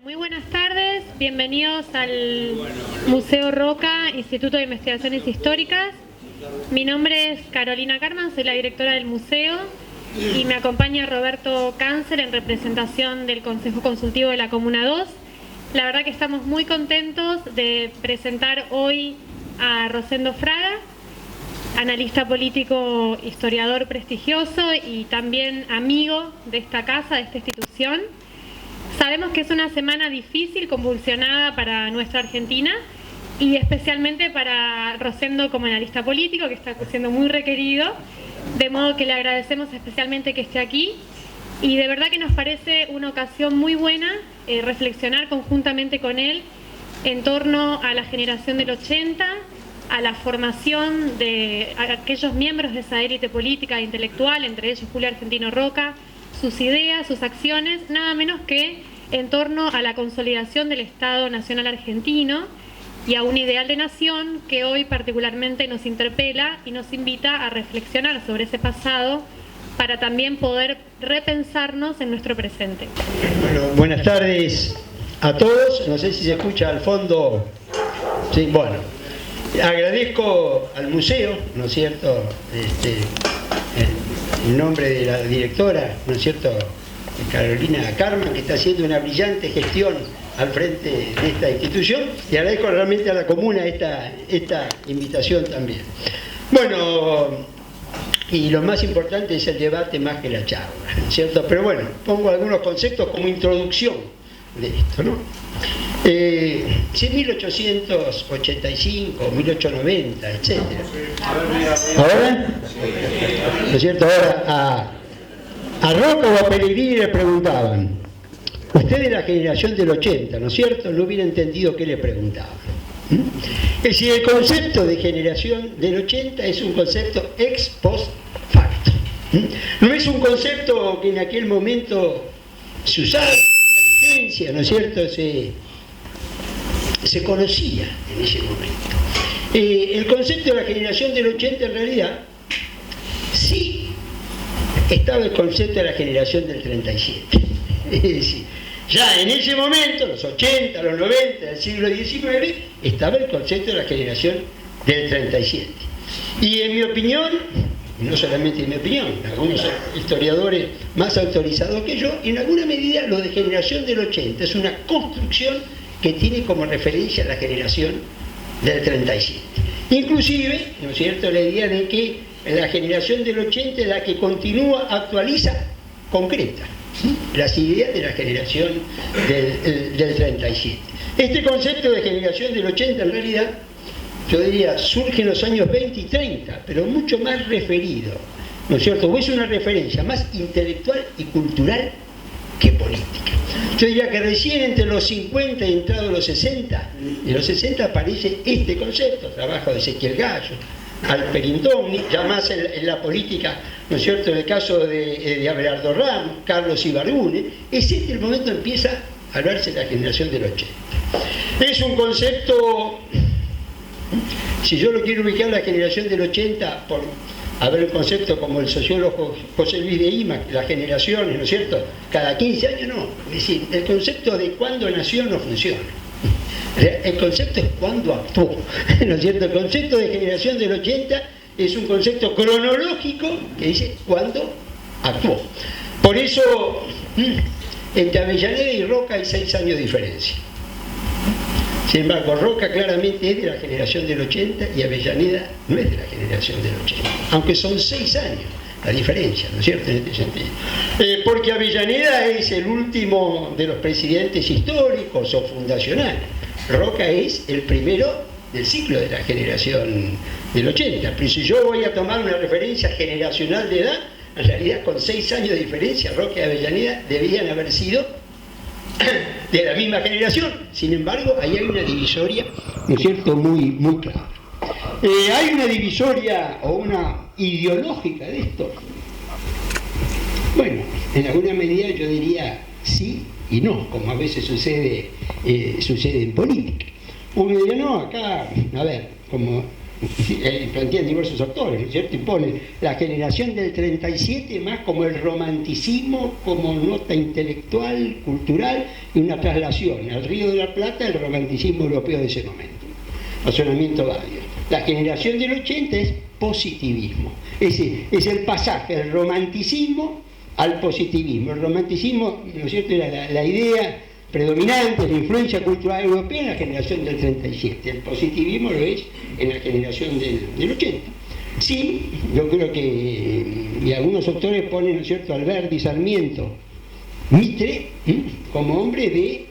Muy buenas tardes, bienvenidos al Museo Roca, Instituto de Investigaciones Históricas. Mi nombre es Carolina Carman, soy la directora del museo y me acompaña Roberto Cáncer en representación del Consejo Consultivo de la Comuna 2. La verdad que estamos muy contentos de presentar hoy a Rosendo Fraga, analista político, historiador prestigioso y también amigo de esta casa, de esta institución. Sabemos que es una semana difícil, convulsionada para nuestra Argentina y especialmente para Rosendo como analista político, que está siendo muy requerido, de modo que le agradecemos especialmente que esté aquí y de verdad que nos parece una ocasión muy buena reflexionar conjuntamente con él en torno a la generación del 80, a la formación de aquellos miembros de esa élite política e intelectual, entre ellos Julio Argentino Roca, sus ideas, sus acciones, nada menos que en torno a la consolidación del Estado Nacional Argentino y a un ideal de nación que hoy particularmente nos interpela y nos invita a reflexionar sobre ese pasado para también poder repensarnos en nuestro presente. Bueno, buenas tardes a todos. No sé si se escucha al fondo. Sí, bueno, agradezco al museo, ¿no es cierto?, en nombre de la directora, ¿no es cierto?, Carolina Carman, que está haciendo una brillante gestión al frente de esta institución, y agradezco realmente a la comuna esta invitación también. Bueno, y lo más importante es el debate más que la charla, ¿no es cierto? Pero bueno, pongo algunos conceptos como introducción de esto, ¿no? Si en 1885, 1890, etc. Ahora, ¿no es cierto? Ahora a Roca o a Pellegrini le preguntaban, usted es la generación del 80, ¿no es cierto? No hubiera entendido qué le preguntaban. Es decir, el concepto de generación del 80 es un concepto ex post facto. No es un concepto que en aquel momento se usaba, tenía vigencia, ¿no es cierto? Se conocía en ese momento. El concepto de la generación del 80 en realidad sí estaba el concepto de la generación del 37. Es decir, ya en ese momento, los 80, los 90 del siglo XIX, estaba el concepto de la generación del 37. Y en mi opinión, y no solamente en mi opinión, algunos historiadores más autorizados que yo, en alguna medida lo de generación del 80 es una construcción que tiene como referencia la generación del 37. Inclusive, ¿no es cierto?, la idea de que la generación del 80 es la que continúa, actualiza, concreta las ideas de la generación del 37. Este concepto de generación del 80 en realidad, yo diría, surge en los años 20 y 30, pero mucho más referido, ¿no es cierto? O es una referencia más intelectual y cultural que política. Yo diría que recién entre los 50 y entrado los 60, en los 60 aparece este concepto, trabajo de Ezequiel Gallo, Alperindomni, ya más en la política, ¿no es cierto?, en el caso de Abelardo Ramos, Carlos Ibargüen, es este el momento en que empieza a hablarse de la generación del 80. Es un concepto, si yo lo quiero ubicar, la generación del 80, por haber un concepto como el sociólogo José Luis de Ima, las generaciones, ¿no es cierto?, cada 15 años no. Es decir, el concepto de cuándo nació no funciona. El concepto es cuándo actuó, ¿no es cierto? El concepto de generación del 80 es un concepto cronológico que dice cuándo actuó. Por eso, entre Avellaneda y Roca hay 6 años de diferencia. Sin embargo, Roca claramente es de la generación del 80 y Avellaneda no es de la generación del 80, aunque son 6 años la diferencia, ¿no es cierto?, en este sentido. Porque Avellaneda es el último de los presidentes históricos o fundacionales. Roca es el primero del ciclo de la generación del 80. Pero si yo voy a tomar una referencia generacional de edad, en realidad con 6 años de diferencia, Roca y Avellaneda debían haber sido de la misma generación. Sin embargo, ahí hay una divisoria, ¿no es cierto?, muy clara. Hay una divisoria o una ideológica de esto. Bueno, en alguna medida yo diría sí y no, como a veces sucede en política. Uno diría, no, acá, a ver, como plantean diversos autores, ¿no es cierto? Y ponen la generación del 37 más como el romanticismo, como nota intelectual, cultural, y una traslación al Río de la Plata del romanticismo europeo de ese momento. Razonamiento válido. La generación del 80 es positivismo. Es el pasaje del romanticismo al positivismo. El romanticismo, ¿no es cierto?, era la idea predominante, la influencia cultural europea en la generación del 37. El positivismo lo es en la generación del 80. Sí, yo creo que, y algunos autores ponen, ¿no es cierto?, Alberti, Sarmiento, Mitre, como hombre de,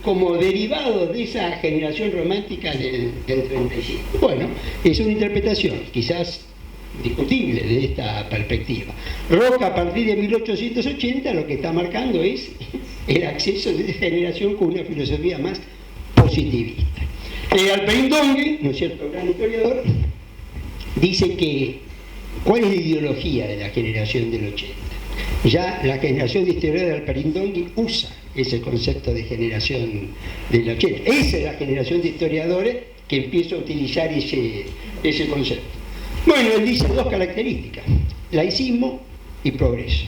como derivado de esa generación romántica del 37. Bueno, es una interpretación, quizás discutible, de esta perspectiva. Roca, a partir de 1880, lo que está marcando es el acceso de esa generación con una filosofía más positivista. Alperín Dongue, ¿no es cierto?, gran historiador, dice que ¿cuál es la ideología de la generación del 80? Ya la generación de historiadores de Alperín Dongue usa ese concepto de generación del 80. Esa es la generación de historiadores que empieza a utilizar ese concepto. Bueno, él dice dos características: laicismo y progreso.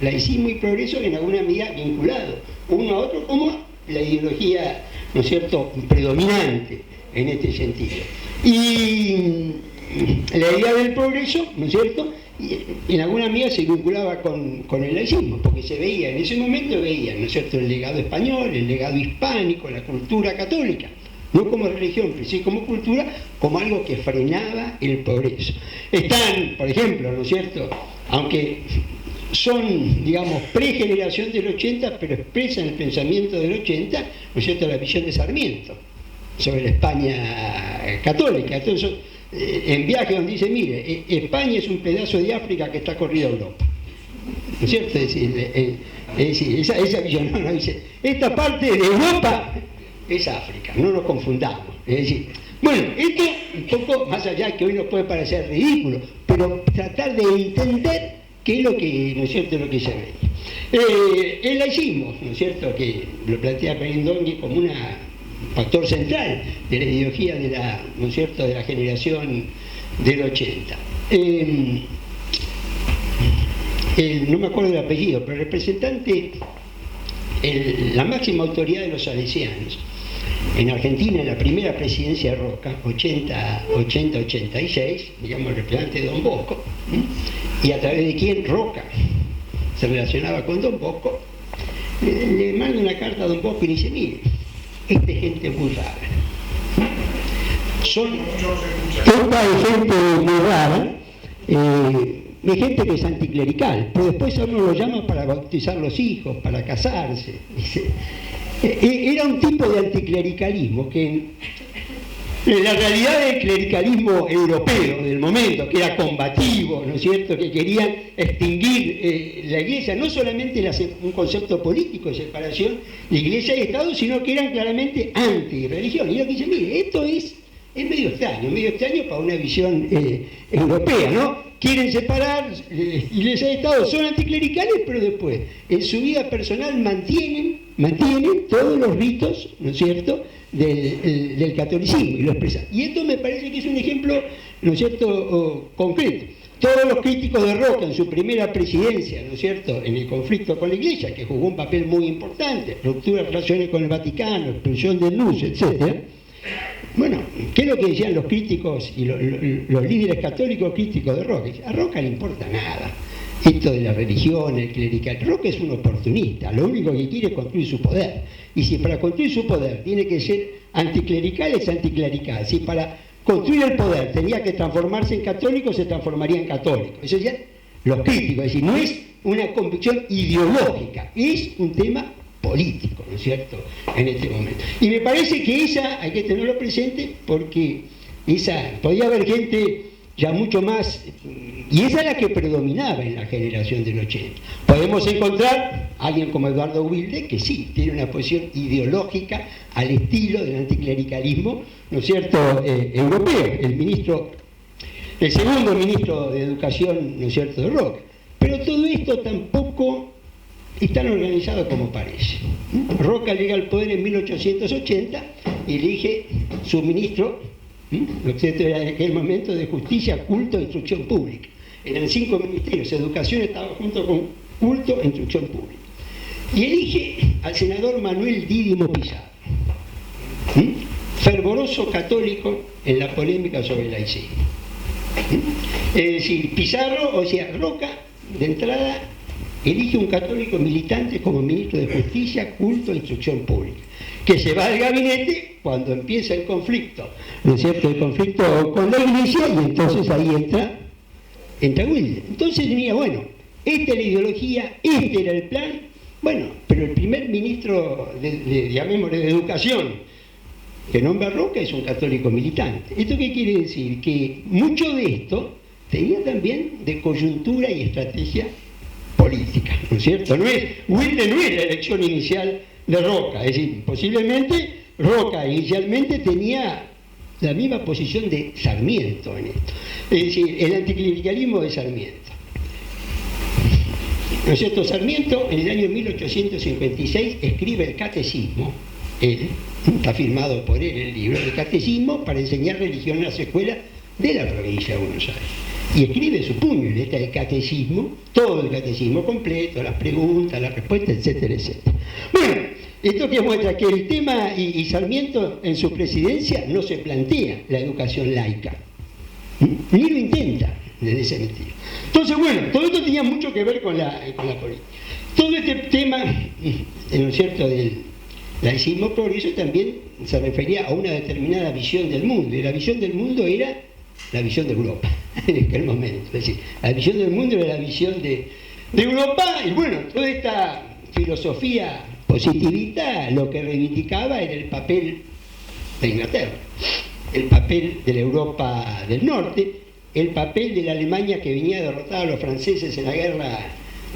Laicismo y progreso en alguna medida vinculados uno a otro, como la ideología, ¿no es cierto?, predominante en este sentido. Y la idea del progreso, ¿no es cierto?, en alguna medida se vinculaba con el laicismo, porque se veía, en ese momento veían, ¿no es cierto?, el legado español, el legado hispánico, la cultura católica, no como religión, pero sí como cultura, como algo que frenaba el progreso. Están, por ejemplo, ¿no es cierto?, aunque son, digamos, pregeneración del 80, pero expresan el pensamiento del 80, ¿no es cierto?, la visión de Sarmiento sobre la España católica. Entonces, en Viaje, donde dice, mire, España es un pedazo de África que está corrido a Europa, ¿no es cierto? Es decir, esa visión, no, dice, esta parte de Europa es África, no nos confundamos. Es decir, bueno, esto un poco más allá, que hoy nos puede parecer ridículo, pero tratar de entender qué es lo que, ¿no es cierto?, lo que se ve. El laicismo, ¿no es cierto?, que lo plantea Alperín Dongue como un factor central de la ideología de la, ¿no es cierto?, de la generación del 80. No me acuerdo del apellido, pero el representante, la máxima autoridad de los salesianos en Argentina, en la primera presidencia de Roca, 80-86, digamos, el representante de Don Bosco, y a través de quién Roca se relacionaba con Don Bosco, le manda una carta a Don Bosco y dice, mire, esta gente muy rara. Esta gente muy rara, es gente que es anticlerical, pero después a uno lo llama para bautizar los hijos, para casarse. Dice, era un tipo de anticlericalismo que en la realidad del clericalismo europeo del momento, que era combativo, ¿no es cierto?, que querían extinguir la Iglesia, no solamente un concepto político de separación de Iglesia y Estado, sino que eran claramente antirreligión. Y yo dije, mire, esto es medio extraño para una visión europea, ¿no? Quieren separar Iglesia y Estado, son anticlericales, pero después, en su vida personal mantienen todos los ritos, ¿no es cierto?, del catolicismo, y lo expresan. Y esto me parece que es un ejemplo, ¿no es cierto?, concreto. Todos los críticos de Roca en su primera presidencia, ¿no es cierto?, en el conflicto con la Iglesia, que jugó un papel muy importante, ruptura de relaciones con el Vaticano, expulsión de luz, etc. Bueno, ¿qué es lo que decían los críticos y los líderes católicos críticos de Roca? A Roca le importa nada esto de la religión, el clerical. Roca es un oportunista, lo único que quiere es construir su poder. Y si para construir su poder tiene que ser anticlerical, es anticlerical. Si para construir el poder tenía que transformarse en católico, se transformaría en católico. Eso ya los críticos, es decir, no es una convicción ideológica, es un tema político, ¿no es cierto?, en este momento. Y me parece que esa hay que tenerlo presente, porque podía haber gente ya mucho más, y esa es la que predominaba en la generación del 80. Podemos encontrar a alguien como Eduardo Wilde, que sí, tiene una posición ideológica al estilo del anticlericalismo, ¿no es cierto?, europeo, el segundo ministro de Educación, ¿no es cierto?, de Roca. Pero todo esto tampoco es tan organizado como parece. Roca llega al poder en 1880 y elige su ministro Lo que era en aquel momento de justicia, culto e instrucción pública. Eran 5 ministerios, educación estaba junto con culto e instrucción pública. Y elige al senador Manuel Dídimo Pizarro, fervoroso católico en la polémica sobre el laicismo. Es decir, Pizarro, o sea, Roca, de entrada, elige un católico militante como ministro de Justicia, Culto e Instrucción Pública, que se va al gabinete cuando empieza el conflicto, ¿no es cierto?, el conflicto con la Iglesia, y entonces ahí entra Wilde. Entonces tenía, bueno, esta es la ideología, este era el plan, bueno, pero el primer ministro llamémosle de Educación, que nombra Roca, es un católico militante. ¿Esto qué quiere decir? Que mucho de esto tenía también de coyuntura y estrategia política, ¿no es cierto? Wilde no es la elección inicial de Roca, es decir, posiblemente Roca inicialmente tenía la misma posición de Sarmiento en esto, es decir, el anticlericalismo de Sarmiento. ¿No es cierto? Sarmiento en el año 1856 escribe el Catecismo, está firmado por él el libro, el Catecismo para enseñar religión en las escuelas de la provincia de Buenos Aires. Y escribe su puño, letra del catecismo, todo el catecismo completo, las preguntas, las respuestas, etcétera, etcétera. Bueno, esto que muestra que el tema, y Sarmiento en su presidencia no se plantea la educación laica, ni lo intenta desde ese sentido. Entonces, bueno, todo esto tenía mucho que ver con la política. Todo este tema, ¿no es cierto?, del laicismo progreso también se refería a una determinada visión del mundo, y la visión del mundo era la visión de Europa en aquel momento. Es decir, la visión del mundo era la visión de Europa, y bueno, toda esta filosofía positivista lo que reivindicaba era el papel de Inglaterra, el papel de la Europa del Norte, el papel de la Alemania que venía a derrotar a los franceses en la guerra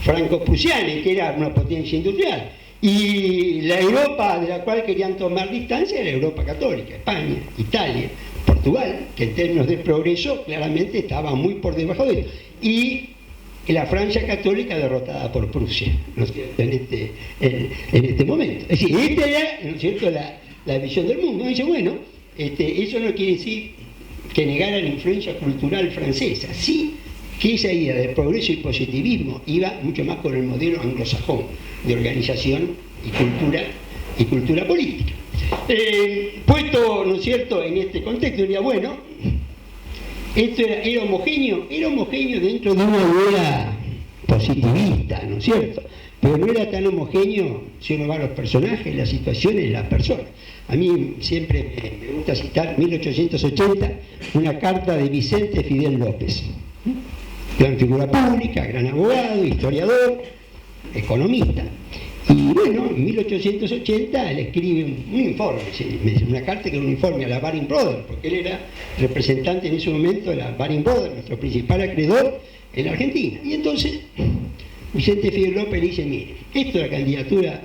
franco-prusiana, que era una potencia industrial. Y la Europa de la cual querían tomar distancia era la Europa católica, España, Italia, Portugal, que en términos de progreso claramente estaba muy por debajo de ellos. Y la Francia católica derrotada por Prusia, ¿no es cierto?, en este momento. Es decir, esta era, ¿no es cierto?, la visión del mundo. Dice, bueno, eso no quiere decir que negara la influencia cultural francesa, sí que esa idea de progreso y positivismo iba mucho más con el modelo anglosajón de organización y cultura política. Puesto, ¿no es cierto?, en este contexto, diría, bueno, esto era homogéneo dentro de una idea positivista, ¿no es cierto?, pero no era tan homogéneo si uno va a los personajes, las situaciones, las personas. A mí siempre me gusta citar 1880, una carta de Vicente Fidel López, gran figura pública, gran abogado, historiador, economista. Y bueno, en 1880 él escribe un informe, una carta que era un informe a la Baring Brothers, porque él era representante en ese momento de la Baring Brothers, nuestro principal acreedor en la Argentina. Y entonces Vicente Fidel López le dice, mire, esto de la candidatura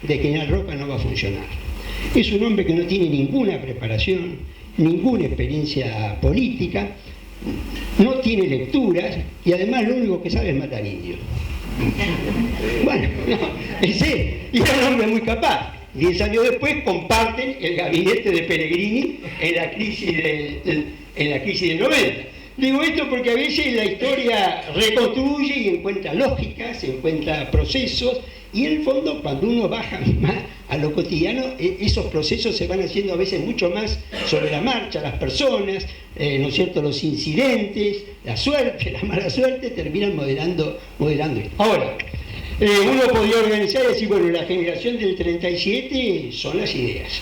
de General Roca no va a funcionar. Es un hombre que no tiene ninguna preparación, ninguna experiencia política, no tiene lecturas y además lo único que sabe es matar indios. Bueno, no, ese era un hombre muy capaz. 10 años después comparten el gabinete de Pellegrini en la crisis del 90. Digo esto porque a veces la historia reconstruye y encuentra lógicas, encuentra procesos, y en el fondo cuando uno baja más a lo cotidiano, esos procesos se van haciendo a veces mucho más sobre la marcha, las personas, ¿no es cierto?, los incidentes, la suerte, la mala suerte, terminan modelando esto. Ahora, uno podría organizar y decir, bueno, la generación del 37 son las ideas.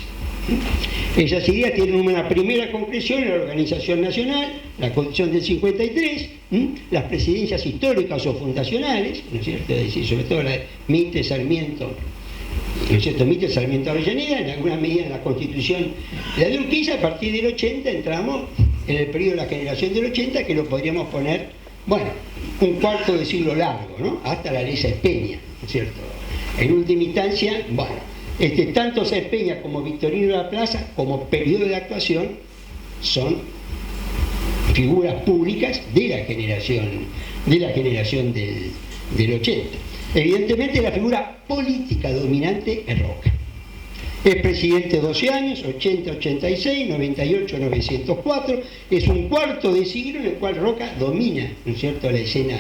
Esas ideas tienen una primera concreción en la organización nacional, la Constitución del 53, las presidencias históricas o fundacionales, ¿no es cierto?, es decir, sobre todo la de Mitre, Sarmiento, ¿no es cierto?, Mitre, Sarmiento, Avellaneda, en alguna medida en la Constitución, la de Urquiza. A partir del 80 entramos en el periodo de la generación del 80, que lo podríamos poner, bueno, un cuarto de siglo largo, ¿no?, hasta la ley Sáenz Peña, ¿no es cierto? En última instancia, bueno, tanto Sáenz Peña como Victorino de la Plaza, como periodo de actuación, son figuras públicas de la generación del 80. Evidentemente la figura política dominante es Roca. Es presidente 12 años, 80-86, 98-904, es un cuarto de siglo en el cual Roca domina, ¿no es cierto?, la escena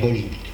política.